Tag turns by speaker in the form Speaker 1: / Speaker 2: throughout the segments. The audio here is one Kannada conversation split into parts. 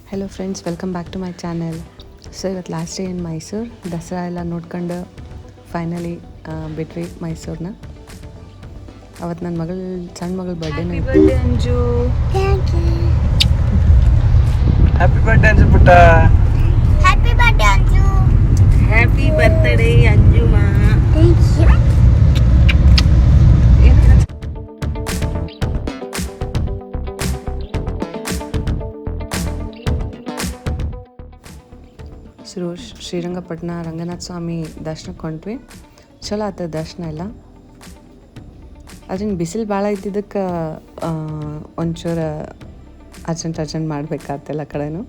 Speaker 1: Hello friends, welcome back to my channel. So ಇವತ್ತು last day in Mysuru. Dasara ಎಲ್ಲ ನೋಡ್ಕೊಂಡು ಫೈನಲಿ ಬಿಟ್ವಿ ಮೈಸೂರನ್ನ. ಅವತ್ತು ನನ್ನ ಸಣ್ಣ ಮಗಳ ಬರ್ಡೇನೂ ಇತ್ತು.
Speaker 2: ಅಂಜು,
Speaker 3: ಹ್ಯಾಪಿ ಬರ್ಡೇ ಅಂಜು ಪುಟ್ಟ.
Speaker 2: Happy birthday Anju. Happy birthday ಅಂಜುಮಾ.
Speaker 1: ಶ್ರೀರಂಗಪಟ್ಟಣ ರಂಗನಾಥ ಸ್ವಾಮಿ ದರ್ಶನಕ್ಕೆ ಹೊಂಟ್ವಿ. ಚಲೋ ಆತ ದರ್ಶನ ಎಲ್ಲ. ಅದ್ರಿಂದ ಬಿಸಿಲು ಭಾಳ ಇದ್ದಿದ್ದಕ್ಕೆ ಒಂಚೂರು ಅರ್ಜೆಂಟ್ ಮಾಡಬೇಕಾಗ್ತೆಲ್ಲ ಕಡೆನೂ.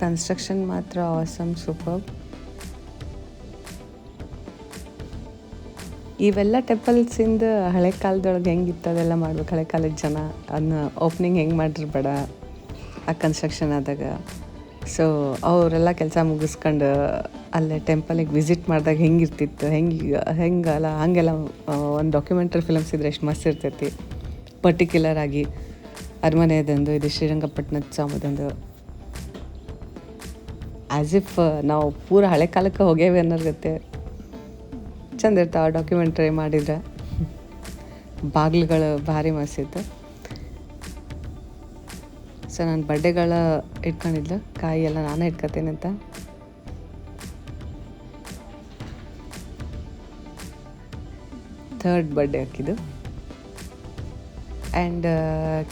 Speaker 1: ಕನ್ಸ್ಟ್ರಕ್ಷನ್ ಮಾತ್ರ ಆಸಮ್, ಸೂಪರ್. ಇವೆಲ್ಲ ಟೆಂಪಲ್ಸಿಂದ ಹಳೆ ಕಾಲದೊಳಗೆ ಹೆಂಗಿತ್ತು ಅದೆಲ್ಲ ಮಾಡ್ಬೇಕು. ಹಳೆ ಕಾಲದ ಜನ ಅದನ್ನ ಓಪನಿಂಗ್ ಹೆಂಗೆ ಮಾಡಿರ್ಬೇಡ ಆ ಕನ್ಸ್ಟ್ರಕ್ಷನ್ ಆದಾಗ. ಸೊ ಅವರೆಲ್ಲ ಕೆಲಸ ಮುಗಿಸ್ಕೊಂಡು ಅಲ್ಲೇ ಟೆಂಪಲಿಗೆ ವಿಸಿಟ್ ಮಾಡಿದಾಗ ಹೆಂಗಿರ್ತಿತ್ತು, ಹೆಂಗಲ್ಲ ಹಾಗೆಲ್ಲ ಒಂದು ಡಾಕ್ಯುಮೆಂಟ್ರಿ ಫಿಲಮ್ಸ್ ಇದ್ರೆ ಎಷ್ಟು ಮಸ್ತ್ ಇರ್ತೈತಿ. ಪರ್ಟಿಕ್ಯುಲರ್ ಆಗಿ ಅರಮನೆಯದೊಂದು, ಇದು ಶ್ರೀರಂಗಪಟ್ಟಣದ ಸ್ವಾಮಿದೊಂದು. ಆ್ಯಸ್ ಇಫ್ ನಾವು ಪೂರ ಹಳೆ ಕಾಲಕ್ಕೆ ಹೋಗೇವೆ ಅನ್ನೋರ್ಗತ್ತೆ ಚಂದ ಇರ್ತಾವೆ ಡಾಕ್ಯುಮೆಂಟ್ರಿ ಮಾಡಿದ್ರೆ. ಬಾಗಿಲುಗಳು ಭಾರಿ ಮಸ್ತಿತ್ತು. ಸೊ ನಾನು ಬರ್ಡೇಗಳ ಇಟ್ಕೊಂಡಿದ್ಲು, ಕಾಯಿ ಎಲ್ಲ ನಾನೇ ಇಟ್ಕೊತೇನೆ ಅಂತ. ಥರ್ಡ್ ಬರ್ಡೇ ಹಾಕಿದ್ದು. ಆ್ಯಂಡ್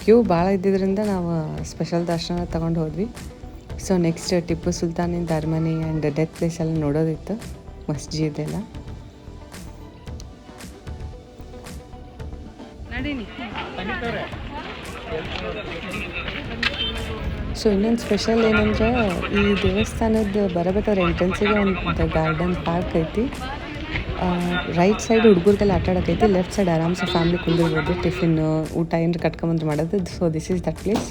Speaker 1: ಕ್ಯೂ ಭಾಳ ಇದ್ದಿದ್ದರಿಂದ ನಾವು ಸ್ಪೆಷಲ್ ದರ್ಶನ ತೊಗೊಂಡು ಹೋದ್ವಿ. ಸೊ ನೆಕ್ಸ್ಟ್ ಟಿಪ್ಪು ಸುಲ್ತಾನಿಂದ ಅರಮನೆ ಆ್ಯಂಡ್ ಡೆತ್ ಪ್ಲೇಸ್ ಎಲ್ಲ ನೋಡೋದಿತ್ತು, ಮಸ್ಜಿದ್ ಎಲ್ಲ. ಸೊ ಇನ್ನೊಂದು ಸ್ಪೆಷಲ್ ಏನಂದ್ರೆ, ಈ ದೇವಸ್ಥಾನದ ಬರಬೇಕಾದ್ರೆ ಎಂಟ್ರೆನ್ಸಿಗೆ ಒಂದು ಗಾರ್ಡನ್ ಪಾರ್ಕ್ ಐತಿ. ರೈಟ್ ಸೈಡ್ ಹುಡುಗರಿಗೆಲ್ಲ ಆಟ ಆಡೋಕೈತಿ, ಲೆಫ್ಟ್ ಸೈಡ್ ಆರಾಮ್ಸೆ ಫ್ಯಾಮ್ಲಿ ಕುಂದಿರ್ಬೋದು, ಟಿಫಿನ್ನು ಊಟ ಏನಾರು ಕಟ್ಕೊಂಬಂದ್ರೆ ಮಾಡೋದು. So this is that place.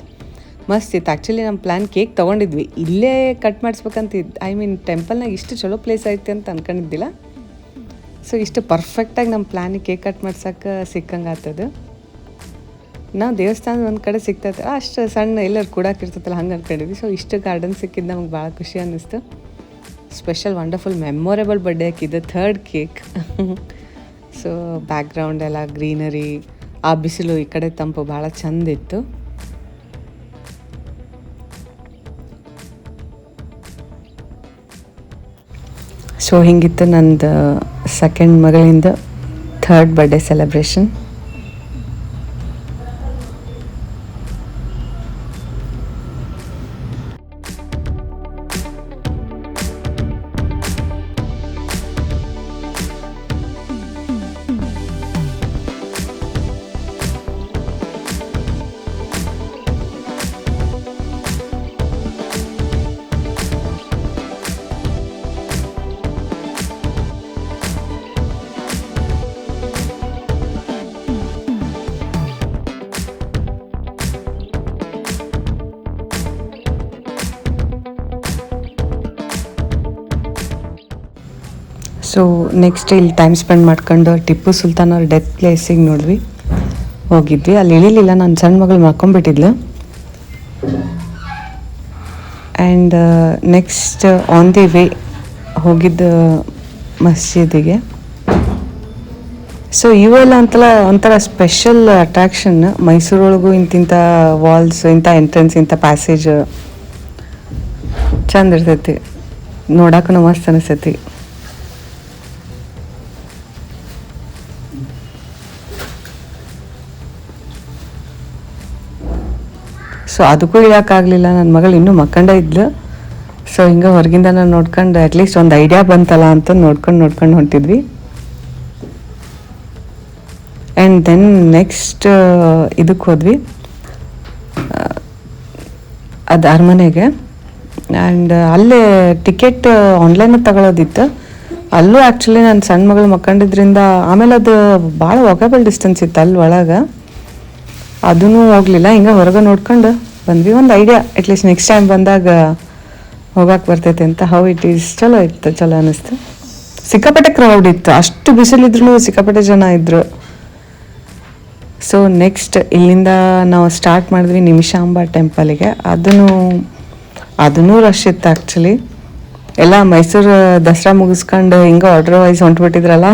Speaker 1: ಮಸ್ತ್ ಇತ್ತು. ಆ್ಯಕ್ಚುಲಿ ನಮ್ಮ ಪ್ಲ್ಯಾನ್ ಕೇಕ್ ತೊಗೊಂಡಿದ್ವಿ, ಇಲ್ಲೇ ಕಟ್ ಮಾಡಿಸ್ಬೇಕಂತಿದ್ದು. ಐ ಮೀನ್ ಟೆಂಪಲ್ನಾಗ ಇಷ್ಟು ಚಲೋ ಪ್ಲೇಸ್ ಐತಿ ಅಂತ ಅನ್ಕೊಂಡಿದ್ದಿಲ್ಲ. ಸೊ ಇಷ್ಟು ಪರ್ಫೆಕ್ಟಾಗಿ ನಮ್ಮ ಪ್ಲ್ಯಾನಿಗೆ ಕೇಕ್ ಕಟ್ ಮಾಡ್ಸೋಕೆ ಸಿಕ್ಕಂಗೆ ಆಗ್ತದೆ. ನಾವು ದೇವಸ್ಥಾನದ ಒಂದು ಕಡೆ ಸಿಗ್ತೈತೆ, ಅಷ್ಟು ಸಣ್ಣ ಎಲ್ಲರೂ ಕೂಡಾಕಿರ್ತೈತಲ್ಲ ಹಂಗೆ ಅನ್ಕೊಂಡಿದ್ವಿ. ಸೊ ಇಷ್ಟು ಗಾರ್ಡನ್ ಸಿಕ್ಕಿದ್ದು ನಮಗೆ ಭಾಳ ಖುಷಿ ಅನ್ನಿಸ್ತು. ಸ್ಪೆಷಲ್ ವಂಡರ್ಫುಲ್ ಮೆಮೊರೇಬಲ್ ಬರ್ಡೇ ಹಾಕಿದ್ದು, ಥರ್ಡ್ ಕೇಕ್. ಸೊ ಬ್ಯಾಕ್ಗ್ರೌಂಡ್ ಎಲ್ಲ ಗ್ರೀನರಿ, ಆ ಬಿಸಿಲು, ಈ ಕಡೆ ತಂಪು, ಭಾಳ ಚಂದ ಇತ್ತು. ಸೊ ಹಿಂಗಿತ್ತು ನಂದು ಸೆಕೆಂಡ್ ಮಗಳಿಂದ third birthday celebration. So next ಇಲ್ಲಿ ಟೈಮ್ ಸ್ಪೆಂಡ್ ಮಾಡ್ಕೊಂಡು ಟಿಪ್ಪು ಸುಲ್ತಾನ್ ಅವ್ರ ಡೆತ್ ಪ್ಲೇಸಿಗೆ ಹೋಗಿದ್ವಿ. ಅಲ್ಲಿ ಇಳಿಲಿಲ್ಲ, ನನ್ನ ಸಣ್ಣ ಮಗಳು ಮಾಡ್ಕೊಂಡ್ಬಿಟ್ಟಿದ್ಲು. And next on the way ಹೋಗಿದ್ದು ಮಸ್ಜಿದಿಗೆ. ಸೊ ಇವೆಲ್ಲ ಒಂಥರ ಸ್ಪೆಷಲ್ ಅಟ್ರಾಕ್ಷನ್. ಮೈಸೂರೊಳಗೂ ಇಂತಿಂಥ ವಾಲ್ಸ್, ಇಂಥ ಎಂಟ್ರೆನ್ಸ್, ಇಂಥ ಪ್ಯಾಸೇಜ್ ಚಂದ ಇರ್ತೈತಿ, ನೋಡಕ್ಕೂ ಮಸ್ತ್ ಅನಿಸ್ತೈತಿ. ಸೊ ಅದಕ್ಕೂ ಇಳಕ್ಕಾಗಲಿಲ್ಲ, ನನ್ನ ಮಗಳು ಇನ್ನೂ ಮಕ್ಕಂಡೇ ಇದ್ಲು. ಸೊ ಹಿಂಗೆ ಹೊರಗಿಂದ ನಾನು ನೋಡ್ಕೊಂಡು ಅಟ್ಲೀಸ್ಟ್ ಒಂದು ಐಡಿಯಾ ಬಂತಲ್ಲ ಅಂತ ನೋಡ್ಕೊಂಡು ಹೊಂಟಿದ್ವಿ. ಆ್ಯಂಡ್ ದೆನ್ ನೆಕ್ಸ್ಟ್ ಇದಕ್ಕೆ ಹೋದ್ವಿ, ಅದು ಅರಮನೆಗೆ. ಆ್ಯಂಡ್ ಅಲ್ಲೇ ಟಿಕೆಟ್ ಆನ್ಲೈನ್ ತಗೊಳ್ಳೋದಿತ್ತು. ಅಲ್ಲೂ ಆ್ಯಕ್ಚುಲಿ ನನ್ನ ಸಣ್ಣ ಮಗಳು ಮಕ್ಕಂಡಿದ್ರಿಂದ, ಆಮೇಲೆ ಅದು ಭಾಳ ವಾಕಬಲ್ ಡಿಸ್ಟೆನ್ಸ್ ಇತ್ತು ಅಲ್ಲಿ ಒಳಗೆ, ಅದೂ ಹೋಗಲಿಲ್ಲ. ಹಿಂಗೆ ಹೊರಗೆ ನೋಡ್ಕೊಂಡು ಬಂದ್ವಿ. ಒಂದು ಐಡಿಯಾ ಅಟ್ಲೀಸ್ಟ್ ನೆಕ್ಸ್ಟ್ ಟೈಮ್ ಬಂದಾಗ ಹೋಗಕ್ಕೆ ಬರ್ತೈತೆ ಅಂತ. ಹೌ ಇಟ್ ಈಸ್ ಚಲೋ ಇತ್ತು, ಚಲೋ ಅನ್ನಿಸ್ತು. ಸಿಕ್ಕಾಪಟ್ಟೆ ಕ್ರೌಡ್ ಇತ್ತು, ಅಷ್ಟು ಬಿಸಿಲಿದ್ರು ಸಿಕ್ಕಾಪಟ್ಟೆ ಜನ ಇದ್ದರು. ಸೊ ನೆಕ್ಸ್ಟ್ ಇಲ್ಲಿಂದ ನಾವು ಸ್ಟಾರ್ಟ್ ಮಾಡಿದ್ವಿ ನಿಮಿಷಾಂಬ ಟೆಂಪಲಿಗೆ. ಅದನ್ನೂ ರಶ್ ಇತ್ತು ಆ್ಯಕ್ಚುಲಿ. ಎಲ್ಲ ಮೈಸೂರು ದಸರಾ ಮುಗಿಸ್ಕೊಂಡು ಹಿಂಗೆ ಆರ್ಡ್ರ್ ವೈಸ್ ಹೊಂಟ್ಬಿಟ್ಟಿದ್ರಲ್ಲ.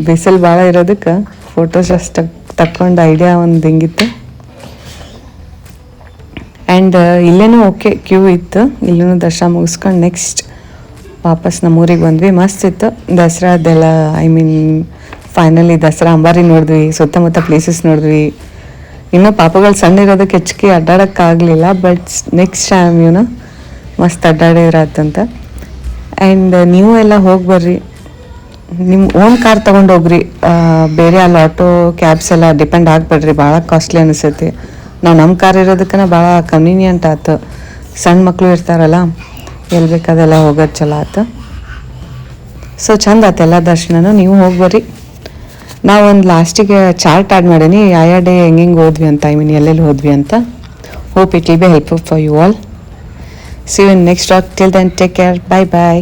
Speaker 1: ಬಿಸಿಲು ಭಾಳ ಇರೋದಕ್ಕೆ ಫೋಟೋಸ್ ಅಷ್ಟು ತಕ್ಕೊಂಡು ಐಡಿಯಾ ಒಂದು ಹಿಂಗಿತ್ತು. ಆ್ಯಂಡ್ ಇಲ್ಲೇನೂ ಓಕೆ ಕ್ಯೂ ಇತ್ತು. ಇಲ್ಲೂ ದಸರಾ ಮುಗಿಸ್ಕೊಂಡು ನೆಕ್ಸ್ಟ್ ವಾಪಸ್ ನಮ್ಮೂರಿಗೆ ಬಂದ್ವಿ. ಮಸ್ತ್ ಇತ್ತು ದಸರಾದೆಲ್ಲ. ಫೈನಲಿ ದಸರಾ ಅಂಬಾರಿ ನೋಡಿದ್ವಿ, ಸುತ್ತಮುತ್ತ ಪ್ಲೇಸಸ್ ನೋಡಿದ್ವಿ. ಇನ್ನೂ ಪಾಪಗಳು ಸಣ್ಣ ಇರೋದಕ್ಕೆ ಹೆಚ್ಚಿಗೆ ಅಡ್ಡಾಡೋಕ್ಕಾಗಲಿಲ್ಲ. ಬಟ್ ನೆಕ್ಸ್ಟ್ ಟೈಮ್ ಮಸ್ತ್ ಅಡ್ಡಾಡಿರತ್ತಂತ. ಆ್ಯಂಡ್ ನೀವು ಎಲ್ಲ ಹೋಗಿ ಬರ್ರಿ, ನಿಮ್ಮ ಓನ್ ಕಾರ್ ತೊಗೊಂಡೋಗ್ರಿ. ಬೇರೆ ಅಲ್ಲಿ ಆಟೋ ಕ್ಯಾಬ್ಸ್ ಎಲ್ಲ ಡಿಪೆಂಡ್ ಆಗಿಬಿಡ್ರಿ, ಭಾಳ ಕಾಸ್ಟ್ಲಿ ಅನಿಸ್ತೈತಿ. ನಾವು ನಮ್ಮ ಕಾರ್ ಇರೋದಕ್ಕೆ ಭಾಳ ಕನ್ವೀನಿಯಂಟ್ ಆಯ್ತು. ಸಣ್ಣ ಮಕ್ಕಳು ಇರ್ತಾರಲ್ಲ, ಎಲ್ಲಿ ಬೇಕಾದೆಲ್ಲ ಹೋಗೋದು ಚಲೋ ಆಯ್ತು. ಸೊ ಚಂದ ಆಯ್ತು ಎಲ್ಲ ದರ್ಶನನೂ. ನೀವು ಹೋಗಿ ಬರ್ರಿ. ನಾವೊಂದು ಲಾಸ್ಟಿಗೆ ಚಾರ್ಟ್ ಆ್ಯಡ್ ಮಾಡೀನಿ, ಯಾವ ಡೇ ಹೆಂಗೆ ಹೋದ್ವಿ ಅಂತ, ಎಲ್ಲೆಲ್ಲಿ ಹೋದ್ವಿ ಅಂತ. Hope it will be helpful for you all. See you in next talk. Till then, take care. Bye bye.